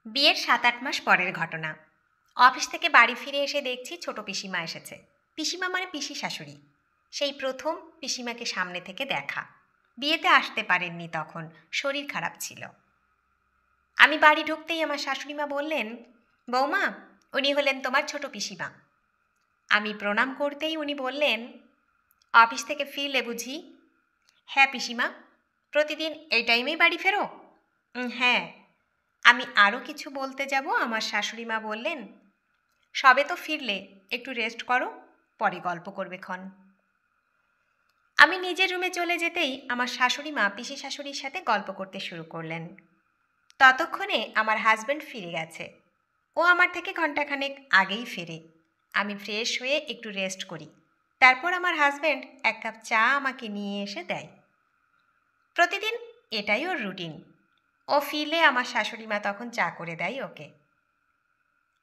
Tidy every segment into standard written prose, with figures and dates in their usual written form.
বিয়ের ৭-৮ মাস পরের ঘটনা। অফিস থেকে বাড়ি ফিরে এসে দেখছি ছোট পিসিমা এসেছে। পিসিমা মানে পিসি শাশুড়ি। সেই প্রথম পিসিমাকে সামনে থেকে দেখা। বিয়েতে আসতে পারেননি তখন, শরীর খারাপ ছিল। আমি বাড়ি ঢুকতেই আমার শাশুড়িমা বললেন, বৌমা, উনি হলেন তোমার ছোট পিসিমা। আমি প্রণাম করতেই উনি বললেন, অফিস থেকে ফিরলে বুঝি? হ্যাঁ পিসিমা। প্রতিদিন এই টাইমেই বাড়ি ফেরো? হ্যাঁ। আমি আরও কিছু বলতে যাব, আমার শাশুড়িমা বললেন, সবে তো ফিরলে, একটু রেস্ট করো, পরে গল্প করবে ক্ষণ। আমি নিজের রুমে চলে যেতেই আমার শাশুড়িমা পিসি শাশুড়ির সাথে গল্প করতে শুরু করলেন। ততক্ষণে আমার হাজব্যান্ড ফিরে গেছে। ও আমার থেকে ঘণ্টাখানেক আগেই ফেরে। আমি ফ্রেশ হয়ে একটু রেস্ট করি। তারপর আমার হাজব্যান্ড 1 কাপ চা আমাকে নিয়ে এসে দেয়। প্রতিদিন এটাই ওর রুটিন। ও ফিরলে আমার শাশুড়িমা তখন চা করে দেয় ওকে।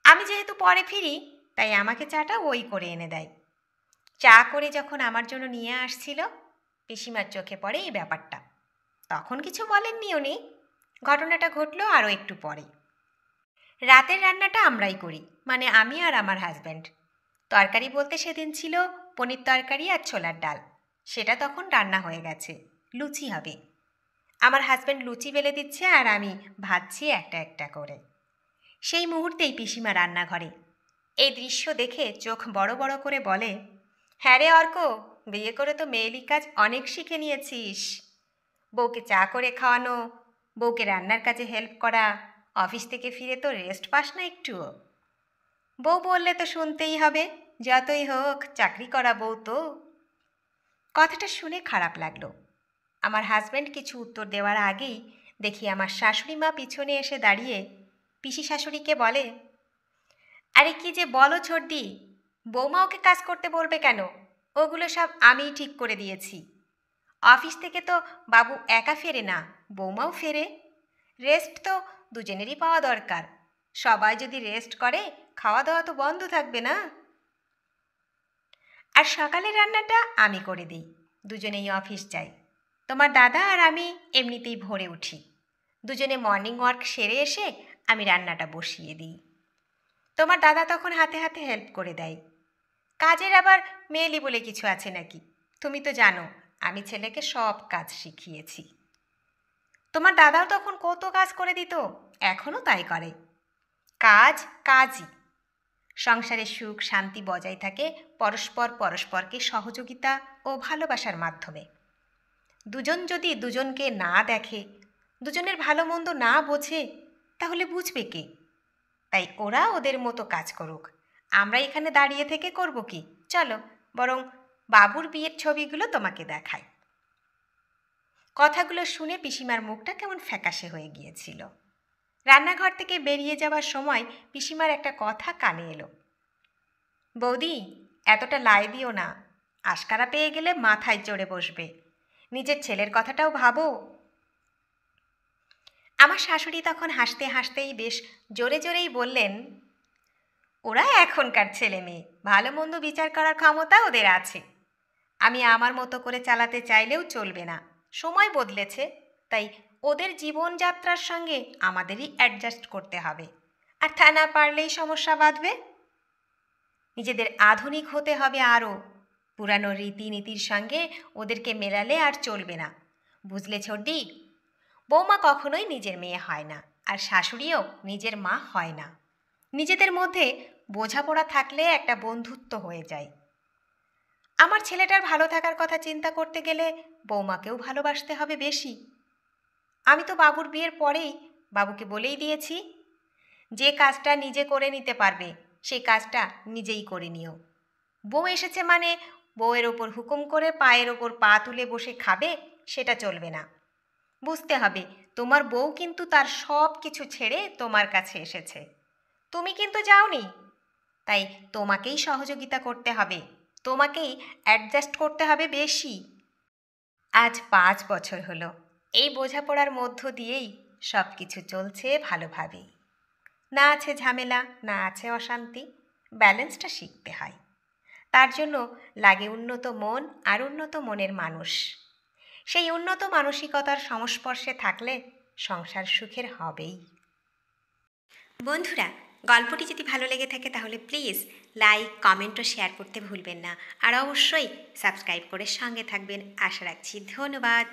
আমি যেহেতু পরে ফিরি, তাই আমাকে চাটা ওই করে এনে দেয়। চা করে যখন আমার জন্য নিয়ে আসছিল, পিসিমার চোখে পড়ে এই ব্যাপারটা। তখন কিছু বলেননি উনি। ঘটনাটা ঘটলো আরও একটু পরে। রাতের রান্নাটা আমরাই করি, মানে আমি আর আমার হাজব্যান্ড। তরকারি বলতে সেদিন ছিল পনির তরকারি আর ছোলার ডাল। সেটা তখন রান্না হয়ে গেছে। লুচি হবে। আমার হাজব্যান্ড লুচি বেলে দিচ্ছে আর আমি ভাজছি একটা একটা করে। সেই মুহূর্তেই পিসিমা রান্নাঘরে। এই দৃশ্য দেখে চোখ বড় বড় করে বলে, হ্যাঁ রে অর্ক, বিয়ে করে তো মেয়েলি কাজ অনেক শিখে নিয়েছিস। বউকে চা করে খাওয়ানো, বউকে রান্নার কাজে হেল্প করা, অফিস থেকে ফিরে তো রেস্ট পাস না একটুও। বউ বললে তো শুনতেই হবে, যতই হোক চাকরি করা বউ তো। কথাটা শুনে খারাপ লাগলো। আমার হাজব্যান্ড কিছু উত্তর দেওয়ার আগেই দেখি আমার শাশুড়ি মা পিছনে এসে দাঁড়িয়ে পিসি শাশুড়িকে বলে, আরে কি যে বলো ছোটদি, বৌমা ওকে কাজ করতে বলবে কেন? ওগুলো সব আমিই ঠিক করে দিয়েছি। অফিস থেকে তো বাবু একা ফেরে না, বৌমাও ফেরে। রেস্ট তো দুজনেরই পাওয়া দরকার। সবাই যদি রেস্ট করে, খাওয়া দাওয়া তো বন্ধ থাকবে না। আর সকালের রান্নাটা আমি করে দিই। দুজনেই অফিস যাই। তোমার দাদা আর আমি এমনিতেই ভোরে উঠি। দুজনে মর্নিং ওয়ার্ক সেরে এসে আমি রান্নাটা বসিয়ে দিই। তোমার দাদা তখন হাতে হাতে হেল্প করে দেয়। কাজের আবার মেয়েলি বলে কিছু আছে নাকি? তুমি তো জানো আমি ছেলেকে সব কাজ শিখিয়েছি। তোমার দাদাও তখন কত কাজ করে দিত, এখনও তাই করে। কাজ কাজই। সংসারে সুখ শান্তি বজায় থাকে পরস্পরকে সহযোগিতা ও ভালোবাসার মাধ্যমে। দুজন যদি দুজনকে না দেখে, দুজনের ভালো মন্দ না বোঝে, তাহলে বুঝবে কে? তাই ওরা ওদের মতো কাজ করুক, আমরা এখানে দাঁড়িয়ে থেকে করব কি? চলো বরং বাবুর বিয়ের ছবিগুলো তোমাকে দেখাই। কথাগুলো শুনে পিসিমার মুখটা কেমন ফ্যাকাশে হয়ে গিয়েছিল। রান্নাঘর থেকে বেরিয়ে যাওয়ার সময় পিসিমার একটা কথা কানে এলো, বৌদি, এতটা লাই দিও না, আশকারা পেয়ে গেলে মাথায় চড়ে বসবে। নিজের ছেলের কথাটাও ভাবো। আমার শাশুড়ি তখন হাসতে হাসতেই বেশ জোরে জোরেই বললেন, ওরা এখনকার ছেলে মেয়ে, ভালো মন্দ বিচার করার ক্ষমতা ওদের আছে। আমি আমার মতো করে চালাতে চাইলেও চলবে না। সময় বদলেছে, তাই ওদের জীবনযাত্রার সঙ্গে আমাদেরই অ্যাডজাস্ট করতে হবে। আর তা না পারলেই সমস্যা বাঁধবে। নিজেদের আধুনিক হতে হবে আরও। পুরানো রীতিনীতির সঙ্গে ওদেরকে মেলালে আর চলবে না। বুঝলে ছোটদি? বৌমা কখনোই নিজের মেয়ে হয় না, আর শাশুড়িও নিজের মা হয় না। নিজেদের মধ্যে বোঝাপড়া থাকলে একটা বন্ধুত্ব হয়ে যায়। আমার ছেলেটার ভালো থাকার কথা চিন্তা করতে গেলে বৌমাকেও ভালোবাসতে হবে বেশি। আমি তো বাবুর বিয়ের পরেই বাবুকে বলেই দিয়েছি, যে কাজটা নিজে করে নিতে পারবে সেই কাজটা নিজেই করে নিও। বউ এসেছে মানে বউয়ের ওপর হুকুম করে পায়ের ওপর পা তুলে বসে খাবে, সেটা চলবে না। বুঝতে হবে তোমার বউ কিন্তু তার সব কিছু ছেড়ে তোমার কাছে এসেছে। তুমি কিন্তু যাওনি। তাই তোমাকেই সহযোগিতা করতে হবে, তোমাকেই অ্যাডজাস্ট করতে হবে বেশি। আজ 5 বছর হলো এই বোঝাপড়ার মধ্য দিয়েই সব কিছু চলছে ভালোভাবেই। না আছে ঝামেলা, না আছে অশান্তি। ব্যালেন্সটা শিখতে হয়। তার জন্য লাগে উন্নত মন আর উন্নত মনের মানুষ। সেই উন্নত মানসিকতার সংস্পর্শে থাকলে সংসার সুখের হবেই। বন্ধুরা, গল্পটি যদি ভালো লেগে থাকে তাহলে প্লিজ লাইক, কমেন্ট ও শেয়ার করতে ভুলবেন না। আর অবশ্যই সাবস্ক্রাইব করে সঙ্গে থাকবেন। আশা রাখছি। ধন্যবাদ।